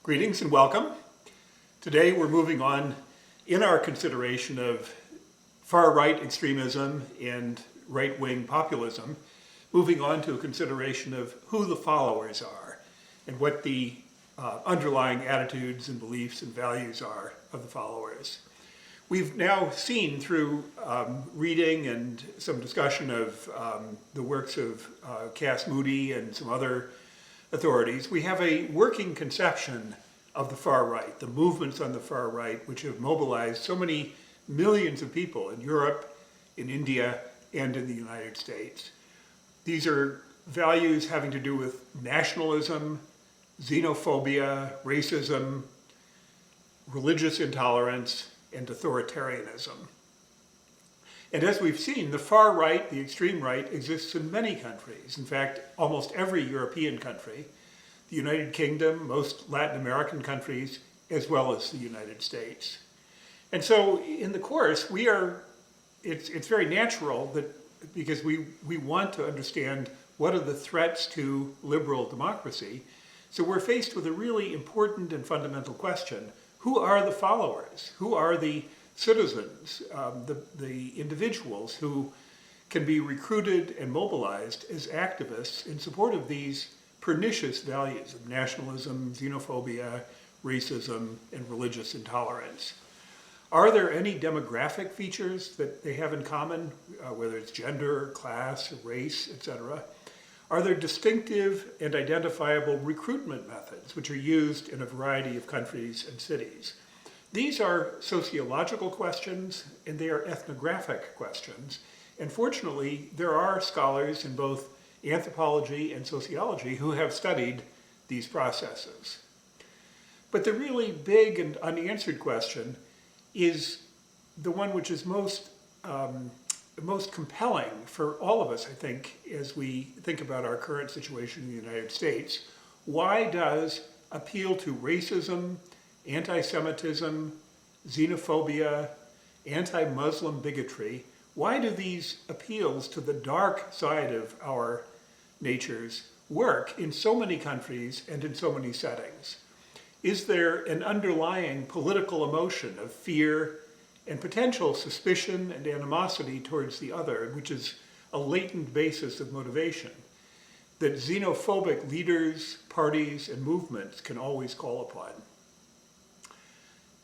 Greetings and welcome. Today we're moving on in our consideration of far-right extremism and right-wing populism, moving on to a consideration of who the followers are and what the underlying attitudes and beliefs and values are of the followers. We've now seen through reading and some discussion of the works of Cass Moody and some other authorities, we have a working conception of the far right, the movements on the far right, which have mobilized so many millions of people in Europe, in India, and in the United States. These are values having to do with nationalism, xenophobia, racism, religious intolerance, and authoritarianism. And as we've seen, the far right, the extreme right, exists in many countries. In fact, almost every European country, the United Kingdom, most Latin American countries, as well as the United States. And so in the course, it's very natural that because we want to understand what are the threats to liberal democracy. So we're faced with a really important and fundamental question. Who are the followers? Who are the citizens, the individuals who can be recruited and mobilized as activists in support of these pernicious values of nationalism, xenophobia, racism, and religious intolerance? Are there any demographic features that they have in common, whether it's gender, class, race, etc.? Are there distinctive and identifiable recruitment methods which are used in a variety of countries and cities? These are sociological questions and they are ethnographic questions. And fortunately, there are scholars in both anthropology and sociology who have studied these processes. But the really big and unanswered question is the one which is most compelling for all of us, I think, as we think about our current situation in the United States. Why does appeal to racism, anti-Semitism, xenophobia, anti-Muslim bigotry, why do these appeals to the dark side of our natures work in so many countries and in so many settings? Is there an underlying political emotion of fear and potential suspicion and animosity towards the other, which is a latent basis of motivation that xenophobic leaders, parties, and movements can always call upon?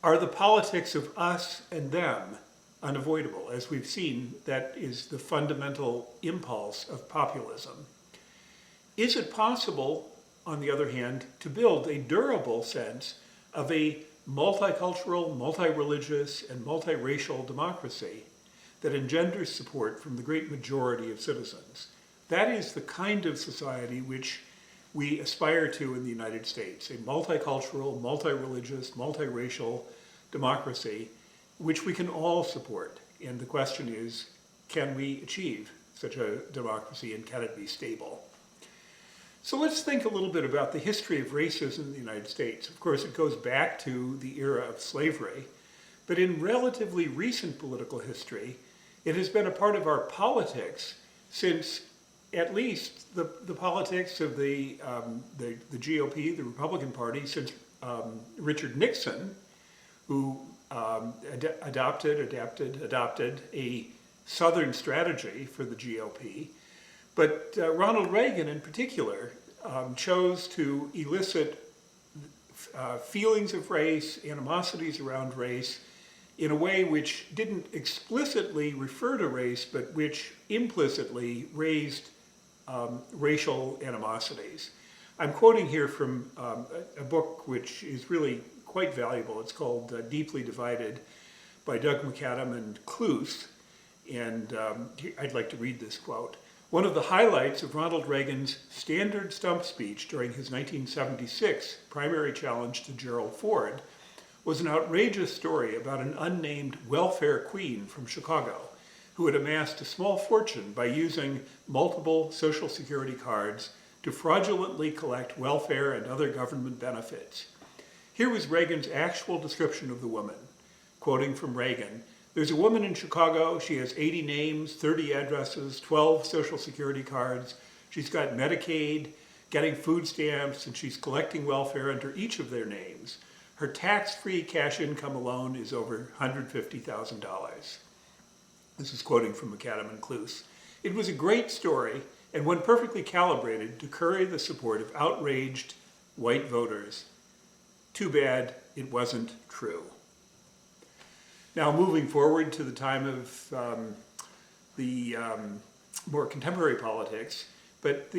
Are the politics of us and them unavoidable? As we've seen, that is the fundamental impulse of populism. Is it possible, on the other hand, to build a durable sense of a multicultural, multi-religious, and multiracial democracy that engenders support from the great majority of citizens? That is the kind of society which we aspire to in the United States, a multicultural, multi-religious, multiracial democracy which we can all support. And the question is, can we achieve such a democracy and can it be stable? So let's think a little bit about the history of racism in the United States. Of course, it goes back to the era of slavery, but in relatively recent political history, it has been a part of our politics since at least the politics of the GOP, the Republican Party, since Richard Nixon, who adopted a Southern strategy for the GOP. But Ronald Reagan in particular chose to elicit feelings of race, animosities around race, in a way which didn't explicitly refer to race, but which implicitly raised racial animosities. I'm quoting here from a book which is really quite valuable. It's called Deeply Divided by Doug McAdam and Cluse. And I'd like to read this quote. One of the highlights of Ronald Reagan's standard stump speech during his 1976 primary challenge to Gerald Ford was an outrageous story about an unnamed welfare queen from Chicago who had amassed a small fortune by using multiple Social Security cards to fraudulently collect welfare and other government benefits. Here was Reagan's actual description of the woman. Quoting from Reagan, "There's a woman in Chicago, she has 80 names, 30 addresses, 12 Social Security cards, she's got Medicaid, getting food stamps, and she's collecting welfare under each of their names. Her tax-free cash income alone is over $150,000. This is quoting from McAdam and Cluse. It was a great story, and one perfectly calibrated to curry the support of outraged white voters. Too bad it wasn't true. Now, moving forward to the time of the more contemporary politics, but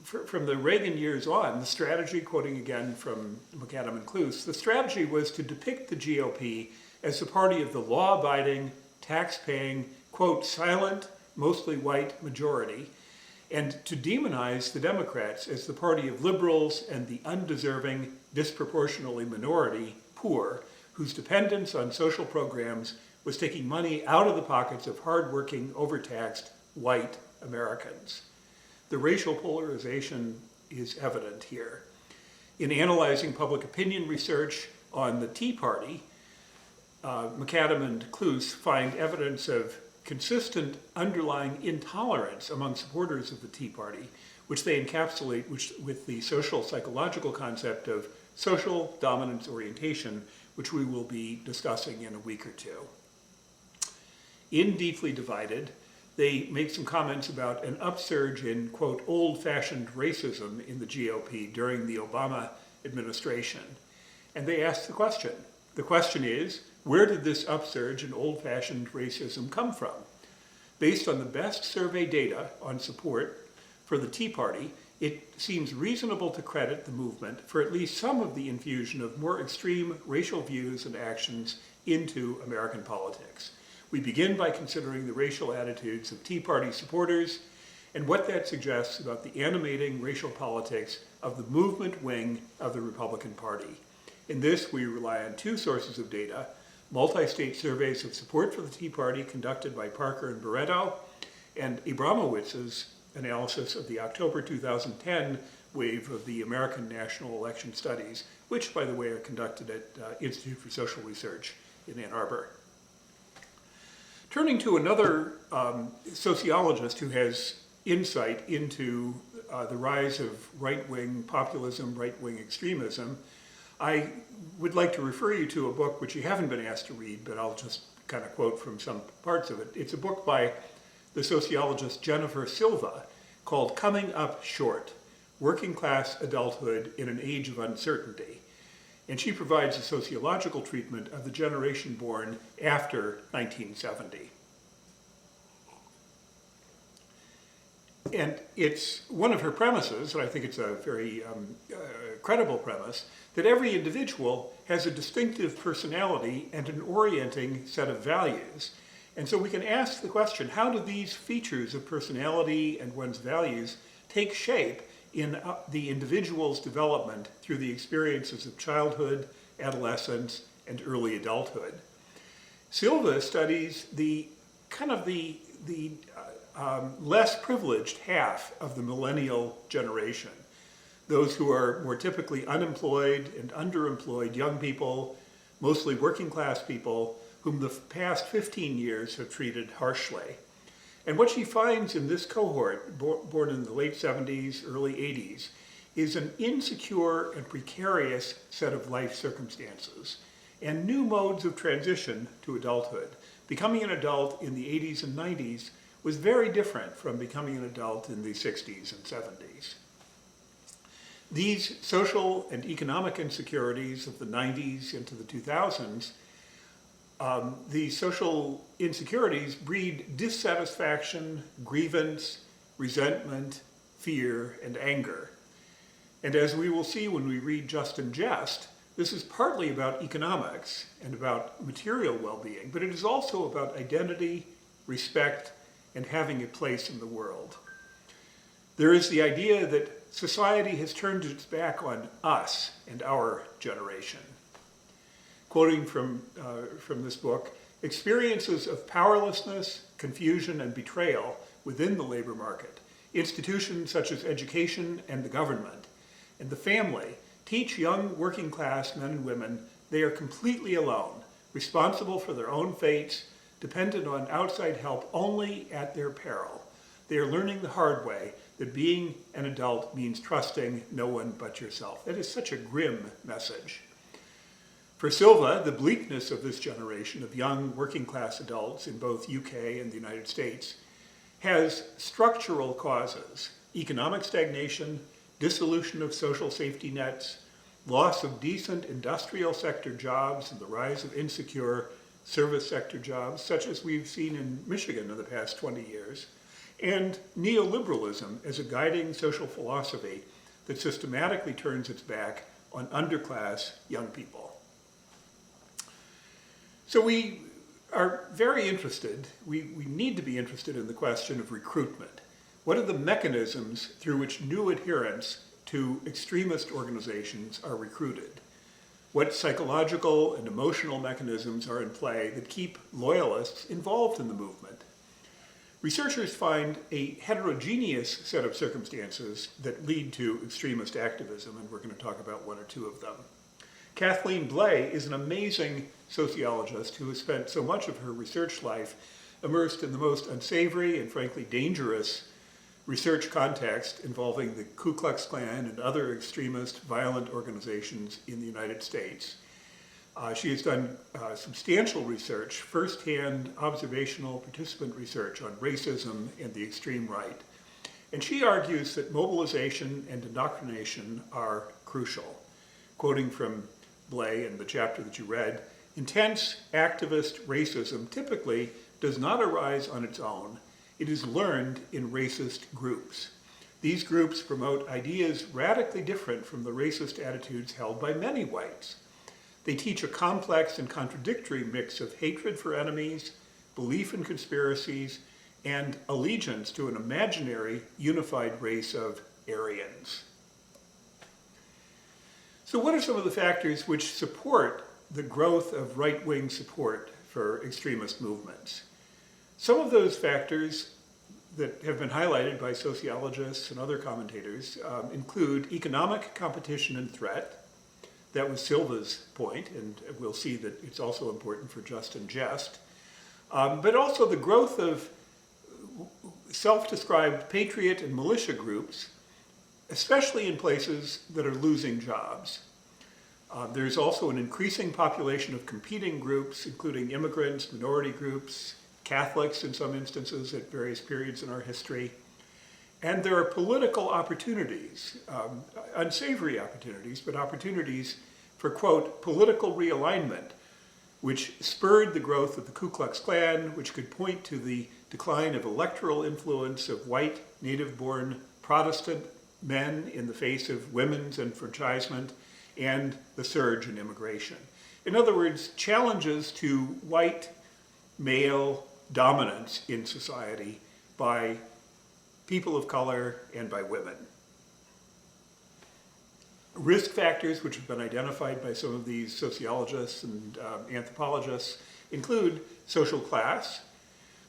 from the Reagan years on, the strategy, quoting again from McAdam and Cluse, the strategy was to depict the GOP as the party of the law-abiding, tax-paying, quote, silent, mostly white majority, and to demonize the Democrats as the party of liberals and the undeserving, disproportionately minority, poor, whose dependence on social programs was taking money out of the pockets of hardworking, overtaxed, white Americans. The racial polarization is evident here. In analyzing public opinion research on the Tea Party, McAdam and Cluse find evidence of consistent underlying intolerance among supporters of the Tea Party, which they encapsulate with the social psychological concept of social dominance orientation, which we will be discussing in a week or two. In Deeply Divided, they make some comments about an upsurge in, quote, old-fashioned racism in the GOP during the Obama administration. And they ask the question. The question is, where did this upsurge in old-fashioned racism come from? Based on the best survey data on support for the Tea Party, it seems reasonable to credit the movement for at least some of the infusion of more extreme racial views and actions into American politics. We begin by considering the racial attitudes of Tea Party supporters and what that suggests about the animating racial politics of the movement wing of the Republican Party. In this, we rely on two sources of data: multi-state surveys of support for the Tea Party conducted by Parker and Barreto, and Abramowitz's analysis of the October 2010 wave of the American National Election Studies, which, by the way, are conducted at Institute for Social Research in Ann Arbor. Turning to another sociologist who has insight into the rise of right-wing populism, right-wing extremism, I would like to refer you to a book which you haven't been asked to read, but I'll just kind of quote from some parts of it. It's a book by the sociologist Jennifer Silva called Coming Up Short: Working Class Adulthood in an Age of Uncertainty. And she provides a sociological treatment of the generation born after 1970. And it's one of her premises, and I think it's a very credible premise, that every individual has a distinctive personality and an orienting set of values. And so we can ask the question, how do these features of personality and one's values take shape in the individual's development through the experiences of childhood, adolescence, and early adulthood? Silva studies the less privileged half of the millennial generation, those who are more typically unemployed and underemployed young people, mostly working class people, whom the past 15 years have treated harshly. And what she finds in this cohort, born in the late 70s, early 80s, is an insecure and precarious set of life circumstances and new modes of transition to adulthood. Becoming an adult in the 80s and 90s was very different from becoming an adult in the 60s and 70s. These social and economic insecurities of the 90s into the 2000s, these social insecurities breed dissatisfaction, grievance, resentment, fear, and anger. And as we will see when we read Just and Jest, this is partly about economics and about material well-being, but it is also about identity, respect, and having a place in the world. There is the idea that society has turned its back on us and our generation. Quoting from this book, experiences of powerlessness, confusion, and betrayal within the labor market, institutions such as education and the government, and the family teach young working class men and women they are completely alone, responsible for their own fates, dependent on outside help only at their peril. They are learning the hard way that being an adult means trusting no one but yourself. That is such a grim message. For Silva, the bleakness of this generation of young working class adults in both UK and the United States has structural causes: economic stagnation, dissolution of social safety nets, loss of decent industrial sector jobs, and the rise of insecure service sector jobs, such as we've seen in Michigan in the past 20 years, and neoliberalism as a guiding social philosophy that systematically turns its back on underclass young people. So we are very interested, we need to be interested in the question of recruitment. What are the mechanisms through which new adherents to extremist organizations are recruited? What psychological and emotional mechanisms are in play that keep loyalists involved in the movement? Researchers find a heterogeneous set of circumstances that lead to extremist activism, and we're going to talk about one or two of them. Kathleen Blee is an amazing sociologist who has spent so much of her research life immersed in the most unsavory and frankly dangerous research context involving the Ku Klux Klan and other extremist violent organizations in the United States. She has done substantial research, firsthand observational participant research on racism and the extreme right. And she argues that mobilization and indoctrination are crucial. Quoting from Blee in the chapter that you read, intense activist racism typically does not arise on its own. It is learned in racist groups. These groups promote ideas radically different from the racist attitudes held by many whites. They teach a complex and contradictory mix of hatred for enemies, belief in conspiracies, and allegiance to an imaginary unified race of Aryans. So what are some of the factors which support the growth of right-wing support for extremist movements? Some of those factors that have been highlighted by sociologists and other commentators include economic competition and threat. That was Silva's point, and we'll see that it's also important for Just and Jest. But also the growth of self-described patriot and militia groups, especially in places that are losing jobs. There's also an increasing population of competing groups, including immigrants, minority groups, Catholics in some instances at various periods in our history. And there are political opportunities, unsavory opportunities, but opportunities for, quote, political realignment, which spurred the growth of the Ku Klux Klan, which could point to the decline of electoral influence of white, native-born Protestant men in the face of women's enfranchisement, and the surge in immigration. In other words, challenges to white male dominance in society by people of color and by women. Risk factors which have been identified by some of these sociologists and anthropologists include social class,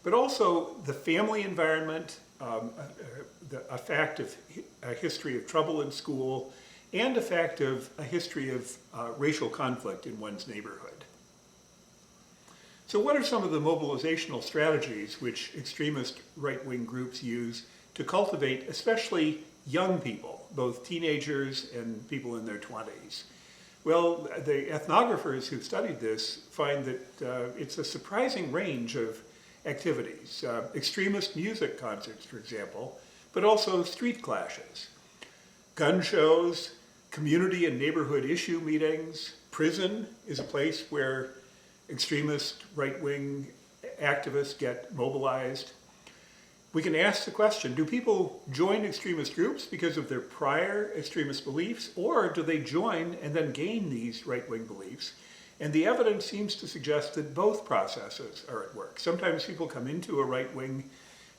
but also the family environment, a fact of a history of trouble in school, and a fact of a history of racial conflict in one's neighborhood. So what are some of the mobilizational strategies which extremist right-wing groups use to cultivate especially young people, both teenagers and people in their 20s? Well, the ethnographers who've studied this find that it's a surprising range of activities. Extremist music concerts, for example, but also street clashes, gun shows, community and neighborhood issue meetings. Prison is a place where extremist right-wing activists get mobilized. We can ask the question, do people join extremist groups because of their prior extremist beliefs, or do they join and then gain these right-wing beliefs? And the evidence seems to suggest that both processes are at work. Sometimes people come into a right-wing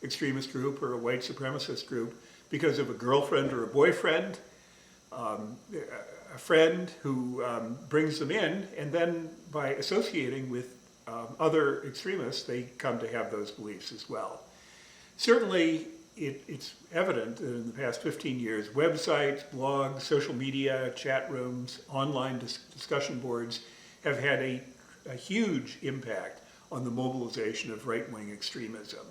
extremist group or a white supremacist group because of a girlfriend or a boyfriend, a friend who brings them in, and then by associating with other extremists, they come to have those beliefs as well. Certainly, it's evident that in the past 15 years, websites, blogs, social media, chat rooms, online discussion boards have had a huge impact on the mobilization of right-wing extremism.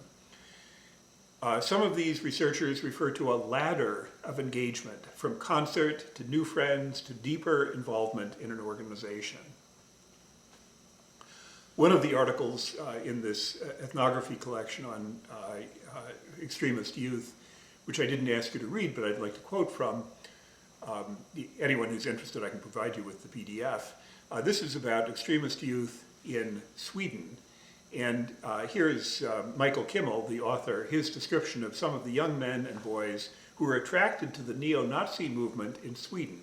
Some of these researchers refer to a ladder of engagement, from concert to new friends to deeper involvement in an organization. One of the articles in this ethnography collection on extremist youth, which I didn't ask you to read, but I'd like to quote from, anyone who's interested, I can provide you with the PDF. This is about extremist youth in Sweden. And here is Michael Kimmel, the author, his description of some of the young men and boys who were attracted to the neo-Nazi movement in Sweden.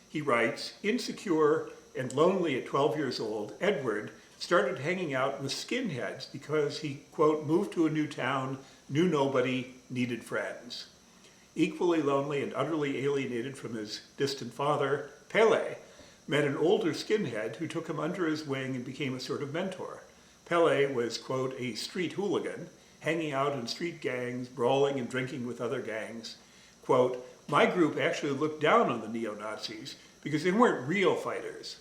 He writes, "Insecure and lonely at 12 years old, Edward started hanging out with skinheads because he, quote, moved to a new town, knew nobody, needed friends. Equally lonely and utterly alienated from his distant father, Pele met an older skinhead who took him under his wing and became a sort of mentor. Pele was, quote, a street hooligan, hanging out in street gangs, brawling and drinking with other gangs. Quote, my group actually looked down on the neo-Nazis because they weren't real fighters.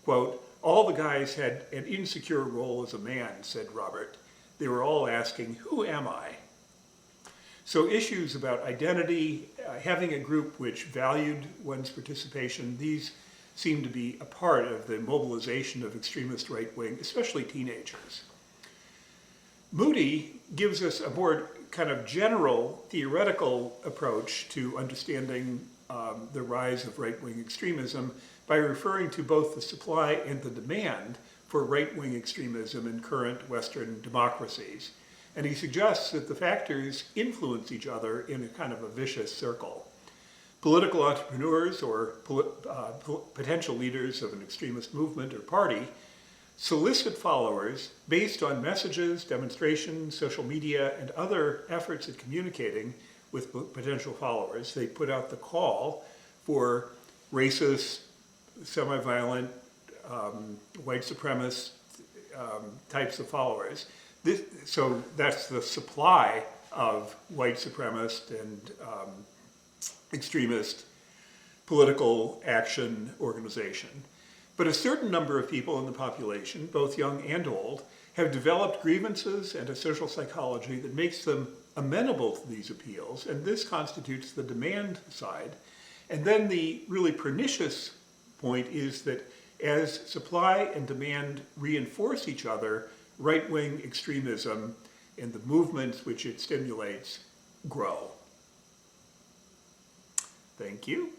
Quote, all the guys had an insecure role as a man, said Robert. They were all asking, who am I? So issues about identity, having a group which valued one's participation, these seem to be a part of the mobilization of extremist right wing, especially teenagers. Moody gives us a more kind of general theoretical approach to understanding the rise of right-wing extremism by referring to both the supply and the demand for right-wing extremism in current Western democracies. And he suggests that the factors influence each other in a kind of a vicious circle. Political entrepreneurs or potential leaders of an extremist movement or party solicit followers based on messages, demonstrations, social media, and other efforts at communicating with potential followers. They put out the call for racist, semi-violent, white supremacist types of followers. So that's the supply of white supremacist and extremist political action organization. But a certain number of people in the population, both young and old, have developed grievances and a social psychology that makes them amenable to these appeals, and this constitutes the demand side. And then the really pernicious point is that as supply and demand reinforce each other, right-wing extremism and the movements which it stimulates grow. Thank you.